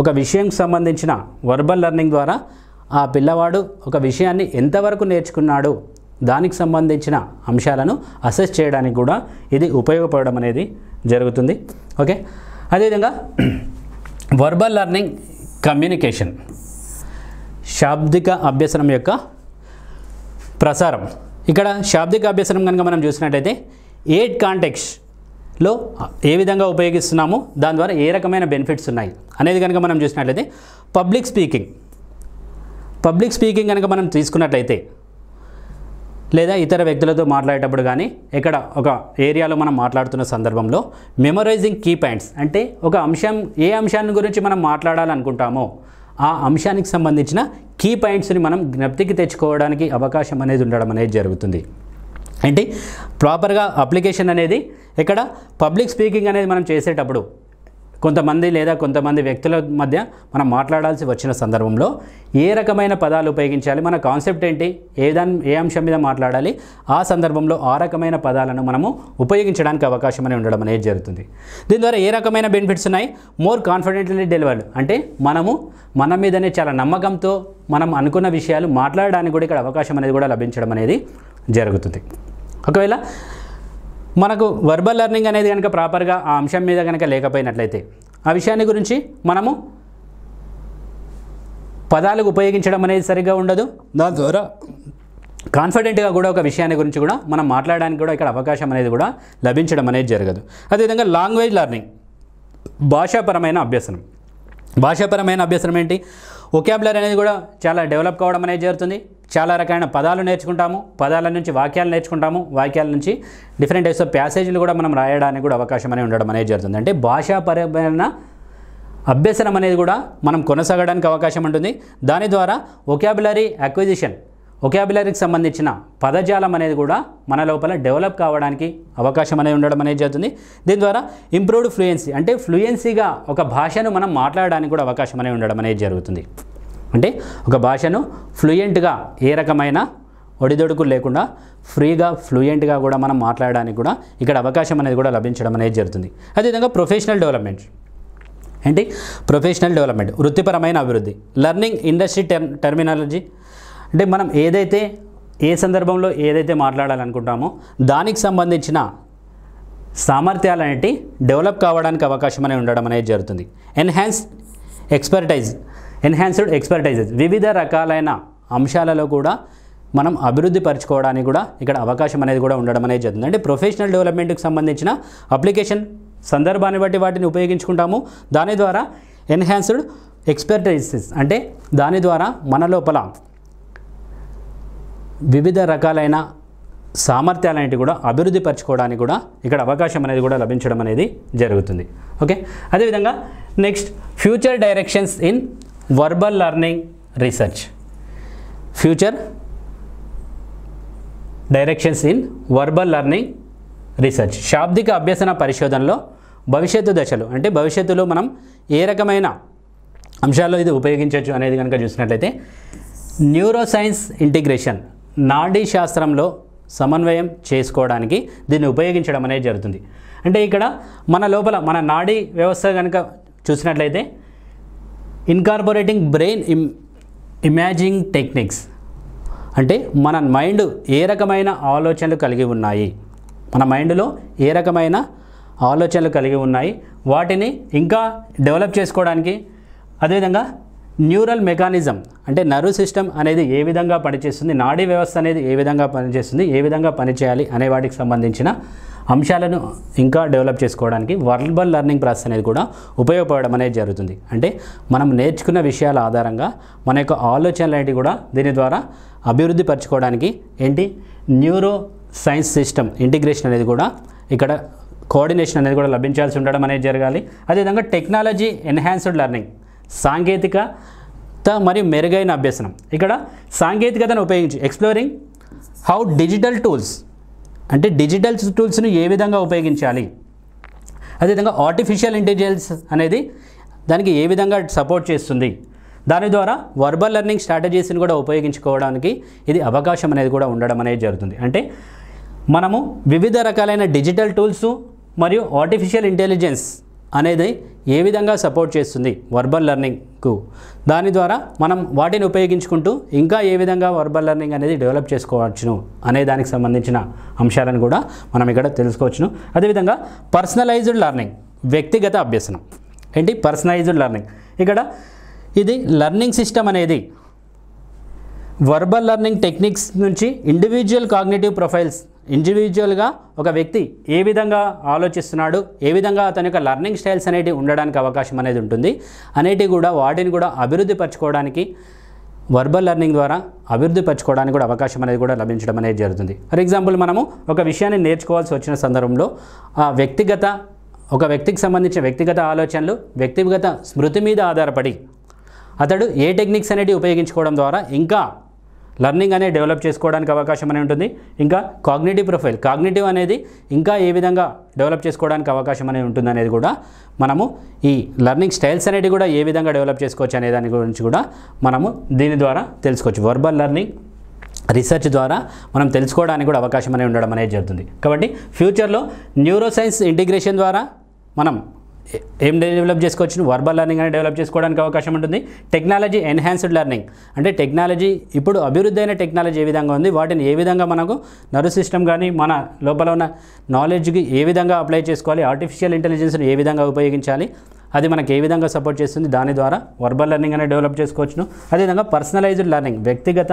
ఒక విషయంకి సంబంధించిన వర్బల్ లెర్నింగ్ ద్వారా ఆ పిల్లవాడు ఒక విషయాన్ని ఎంతవరకు నేర్చుకున్నాడు దానికి సంబంధించిన అంశాలను అసెస్ చేయడానికి కూడా ఇది ఉపయోగపడడం అనేది జరుగుతుంది. ఓకే, అదేవిధంగా వర్బల్ లెర్నింగ్ కమ్యూనికేషన్, శాబ్దిక అభ్యసనం యొక్క ప్రసారం. ఇక్కడ శాబ్దిక అభ్యసనం కనుక మనం చూసినట్లయితే ఎయిట్ కాంటెక్స్ట్లో ఏ విధంగా ఉపయోగిస్తున్నాము, దాని ద్వారా ఏ రకమైన బెనిఫిట్స్ ఉన్నాయి అనేది కనుక మనం చూసినట్లయితే పబ్లిక్ స్పీకింగ్ కనుక మనం తీసుకున్నట్లయితే లేదా ఇతర వ్యక్తులతో మాట్లాడేటప్పుడు కానీ ఇక్కడ ఒక ఏరియాలో మనం మాట్లాడుతున్న సందర్భంలో మెమరైజింగ్ కీ పాయింట్స్, అంటే ఒక అంశం ఏ అంశాన్ని గురించి మనం మాట్లాడాలనుకుంటామో ఆ అంశానికి సంబంధించిన కీ పాయింట్స్ని మనం జ్ఞప్తికి తెచ్చుకోవడానికి అవకాశం అనేది ఉండడం అనేది జరుగుతుంది. అంటే ప్రాపర్గా అప్లికేషన్ అనేది ఇక్కడ పబ్లిక్ స్పీకింగ్ అనేది మనం చేసేటప్పుడు కొంతమంది వ్యక్తుల మధ్య మనం మాట్లాడాల్సి వచ్చిన సందర్భంలో ఏ రకమైన పదాలు ఉపయోగించాలి, మన కాన్సెప్ట్ ఏంటి, ఏ అంశం మీద మాట్లాడాలి, ఆ సందర్భంలో ఆ రకమైన పదాలను మనము ఉపయోగించడానికి అవకాశం అనేది ఉండడం అనేది జరుగుతుంది. దీని ద్వారా ఏ రకమైన బెనిఫిట్స్ ఉన్నాయి, మోర్ కాన్ఫిడెంట్లీ డెలివర్డ్, అంటే మన మీదనే చాలా నమ్మకంతో మనం అనుకున్న విషయాలు మాట్లాడడానికి కూడా ఇక్కడ అవకాశం అనేది కూడా లభించడం అనేది జరుగుతుంది. ఒకవేళ మనకు వర్బల్ లెర్నింగ్ అనేది కనుక ప్రాపర్గా ఆ అంశం మీద కనుక లేకపోయినట్లయితే ఆ విషయాన్ని గురించి మనము పదాలకు ఉపయోగించడం అనేది సరిగ్గా ఉండదు. దాని ద్వారా కాన్ఫిడెంట్గా కూడా ఒక విషయాన్ని గురించి కూడా మనం మాట్లాడడానికి కూడా ఇక్కడ అవకాశం అనేది కూడా లభించడం అనేది జరగదు. అదేవిధంగా లాంగ్వేజ్ లెర్నింగ్, భాషాపరమైన అభ్యసనం ఏంటి, వొకాబులరీ అనేది కూడా చాలా డెవలప్ కావడం అనేది జరుగుతుంది. చాలా రకమైన పదాలు నేర్చుకుంటాము, పదాల నుంచి వాక్యాలు నేర్చుకుంటాము, వాక్యాల నుంచి డిఫరెంట్ టైప్స్ ఆఫ్ ప్యాసేజీలు కూడా మనం రాయడానికి కూడా అవకాశం అనేది ఉండడం అనేది జరుగుతుంది. అంటే భాషాపరమైన అభ్యసనం అనేది కూడా మనం కొనసాగడానికి అవకాశం ఉంటుంది. దాని ద్వారా వొకాబులరీ అక్విజిషన్, వొకాబులరీకి సంబంధించిన పదజాలం అనేది కూడా మన లోపల డెవలప్ కావడానికి అవకాశం అనేది ఉండడం అనేది జరుగుతుంది. దీని ద్వారా ఇంప్రూవ్డ్ ఫ్లూయెన్సీ, అంటే ఫ్లూయెన్సీగా ఒక భాషను మనం మాట్లాడడానికి కూడా అవకాశం అనేది ఉండడం అనేది జరుగుతుంది. అంటే ఒక భాషను ఫ్లూయెంట్గా ఏ రకమైన ఒడిదొడుకులు లేకుండా ఫ్లూయెంట్గా కూడా మనం మాట్లాడడానికి కూడా ఇక్కడ అవకాశం అనేది కూడా లభించడం అనేది జరుగుతుంది. అదేవిధంగా ప్రొఫెషనల్ డెవలప్మెంట్, వృత్తిపరమైన అభివృద్ధి, లెర్నింగ్ ఇండస్ట్రీ టర్మినాలజీ, అంటే మనం ఏ సందర్భంలో ఏదైతే మాట్లాడాలనుకుంటామో దానికి సంబంధించిన సామర్థ్యాలు అనేవి డెవలప్ కావడానికి అవకాశం అనేది ఉండడం అనేది జరుగుతుంది. ఎన్హాన్స్డ్ ఎక్స్పర్టైజెస్, వివిధ రకాలైన అంశాలలో కూడా మనం అభివృద్ధి పరచుకోవడానికి కూడా ఇక్కడ అవకాశం అనేది కూడా ఉండడం అనేది జరుగుతుంది. అంటే ప్రొఫెషనల్ డెవలప్మెంట్కి సంబంధించిన అప్లికేషన్ సందర్భాన్ని బట్టి వాటిని ఉపయోగించుకుంటాము. దాని ద్వారా ఎన్హాన్స్డ్ ఎక్స్పర్టైజెస్, అంటే దాని ద్వారా మన లోపల వివిధ రకాలైన సామర్థ్యాలన్నిటి కూడా అభివృద్ధి పరచుకోవడానికి కూడా ఇక్కడ అవకాశం అనేది కూడా లభించడం అనేది జరుగుతుంది. ఓకే, అదేవిధంగా next future directions in verbal learning research. శాబ్దిక అభ్యసన పరిశోధనలో భవిష్యత్తు దశలు, అంటే భవిష్యత్తులో మనం ఏ రకమైన అంశాల్లో ఇది ఉపయోగించవచ్చు అనేది కనుక చూసినట్లయితే న్యూరోసైన్స్ ఇంటిగ్రేషన్, నాడీ శాస్త్రంలో సమన్వయం చేసుకోవడానికి దీన్ని ఉపయోగించడం అనేది జరుగుతుంది. అంటే ఇక్కడ మన లోపల మన నాడీ వ్యవస్థ కనుక చూసినట్లయితే ఇన్కార్పొరేటింగ్ బ్రెయిన్ ఇమేజింగ్ టెక్నిక్స్, అంటే మన మైండ్ ఏ రకమైన ఆలోచనలు కలిగి ఉన్నాయి, వాటిని ఇంకా డెవలప్ చేసుకోవడానికి, అదేవిధంగా న్యూరల్ మెకానిజం, అంటే నర్వ్ సిస్టమ్ అనేది ఏ విధంగా పనిచేస్తుంది, నాడీ వ్యవస్థ అనేది ఏ విధంగా పనిచేస్తుంది, ఏ విధంగా పనిచేయాలి అనే వాటికి సంబంధించిన అంశాలను ఇంకా డెవలప్ చేసుకోవడానికి వర్బల్ లెర్నింగ్ ప్రాసెస్ అనేది కూడా ఉపయోగపడడం అనేది జరుగుతుంది. అంటే మనం నేర్చుకున్న విషయాల ఆధారంగా మన యొక్క ఆలోచనలు అనేవి కూడా దీని ద్వారా అభివృద్ధి పరచుకోవడానికి న్యూరో సైన్స్ సిస్టమ్ ఇంటిగ్రేషన్ అనేది కూడా ఇక్కడ కోఆర్డినేషన్ అనేది కూడా లభించాల్సి ఉండడం అనేది జరగాలి. అదేవిధంగా టెక్నాలజీ ఎన్హాన్స్డ్ లెర్నింగ్, సాంకేతికత మరియు మెరుగైన అభ్యసనం, ఇక్కడ సాంకేతికతను ఉపయోగించి ఎక్స్ప్లోరింగ్ హౌ డిజిటల్ టూల్స్ను ఏ విధంగా ఉపయోగించాలి, అదేవిధంగా ఆర్టిఫిషియల్ ఇంటెలిజెన్స్ అనేది దానికి ఏ విధంగా సపోర్ట్ చేస్తుంది, దాని ద్వారా వర్బల్ లెర్నింగ్ స్ట్రాటజీస్ని కూడా ఉపయోగించుకోవడానికి ఇది అవకాశం అనేది కూడా ఉండడం అనేది జరుగుతుంది. అంటే మనము వివిధ రకాలైన డిజిటల్ టూల్స్ మరియు ఆర్టిఫిషియల్ ఇంటెలిజెన్స్ అనేది ఏ విధంగా సపోర్ట్ చేస్తుంది వర్బల్ లెర్నింగ్కు, దాని ద్వారా మనం వాటిని ఉపయోగించుకుంటూ ఇంకా ఏ విధంగా వర్బల్ లెర్నింగ్ అనేది డెవలప్ చేసుకోవచ్చును అనే దానికి సంబంధించిన అంశాలను కూడా మనం ఇక్కడ తెలుసుకోవచ్చును. అదేవిధంగా పర్సనలైజ్డ్ లెర్నింగ్, వ్యక్తిగత అభ్యసనం. ఏంటి పర్సనలైజ్డ్ లెర్నింగ్? ఇక్కడ ఇది లెర్నింగ్ సిస్టమ్ అనేది వర్బల్ లెర్నింగ్ టెక్నిక్స్ నుంచి ఇండివిజువల్ కాగ్నిటివ్ ప్రొఫైల్స్, ఇండివిజువల్గా ఒక వ్యక్తి ఏ విధంగా ఆలోచిస్తున్నాడు, ఏ విధంగా అతని యొక్క లెర్నింగ్ స్టైల్స్ అనేటివి ఉండడానికి అవకాశం అనేది ఉంటుంది అనేటివి కూడా వాటిని కూడా అభివృద్ధి పరచుకోవడానికి వర్బల్ లెర్నింగ్ ద్వారా అభివృద్ధి పరచుకోవడానికి కూడా అవకాశం అనేది కూడా లభించడం అనేది జరుగుతుంది. ఫర్ ఎగ్జాంపుల్ మనము ఒక విషయాన్ని నేర్చుకోవాల్సి వచ్చిన సందర్భంలో ఆ ఒక వ్యక్తికి సంబంధించిన వ్యక్తిగత ఆలోచనలు, వ్యక్తిగత స్మృతి మీద ఆధారపడి అతడు ఏ టెక్నిక్స్ అనేటివి ఉపయోగించుకోవడం ద్వారా ఇంకా లెర్నింగ్ అనేది డెవలప్ చేసుకోవడానికి అవకాశం అనేది ఉంటుంది. ఇంకా కాగ్నిటివ్ ప్రొఫైల్, కాగ్నిటివ్ అనేది ఇంకా ఏ విధంగా డెవలప్ చేసుకోవడానికి అవకాశం అనేది ఉంటుంది అనేది కూడా మనము ఈ లెర్నింగ్ స్టైల్స్ అనేవి కూడా ఏ విధంగా డెవలప్ చేసుకోవచ్చు అనే దాని గురించి కూడా మనము దీని ద్వారా తెలుసుకోవచ్చు. వర్బల్ లెర్నింగ్ రీసెర్చ్ ద్వారా మనం తెలుసుకోవడానికి కూడా అవకాశం అనేది ఉండడం అనేది జరుగుతుంది. కాబట్టి ఫ్యూచర్లో న్యూరో సైన్స్ ఇంటిగ్రేషన్ ద్వారా మనం ఏం డెవలప్ చేసుకోవచ్చు, వర్బల్ లెర్నింగ్ అనేది డెవలప్ చేసుకోవడానికి అవకాశం ఉంటుంది. టెక్నాలజీ ఎన్హాన్స్డ్ లెర్నింగ్ అంటే టెక్నాలజీ ఇప్పుడు అభివృద్ధి అయిన టెక్నాలజీ ఏ విధంగా ఉంది, వాటిని ఏ విధంగా మనకు నర్వ్ సిస్టమ్ కానీ మన లోపల ఉన్న నాలెడ్జ్కి ఏ విధంగా అప్లై చేసుకోవాలి, ఆర్టిఫిషియల్ ఇంటెలిజెన్స్ని ఏ విధంగా ఉపయోగించాలి, అది మనకు ఏ విధంగా సపోర్ట్ చేస్తుంది, దాని ద్వారా వర్బల్ లెర్నింగ్ అనేది డెవలప్ చేసుకోవచ్చును. అదేవిధంగా పర్సనలైజ్డ్ లెర్నింగ్, వ్యక్తిగత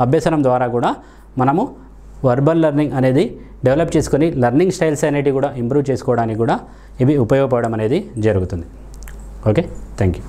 అభ్యసనం ద్వారా కూడా మనము వర్బల్ లెర్నింగ్ అనేది డెవలప్ చేసుకొని లెర్నింగ్ స్టైల్స్ అనేటివి కూడా ఇంప్రూవ్ చేసుకోవడానికి కూడా ఇవి ఉపయోగపడడం అనేది జరుగుతుంది. Okay, thank you.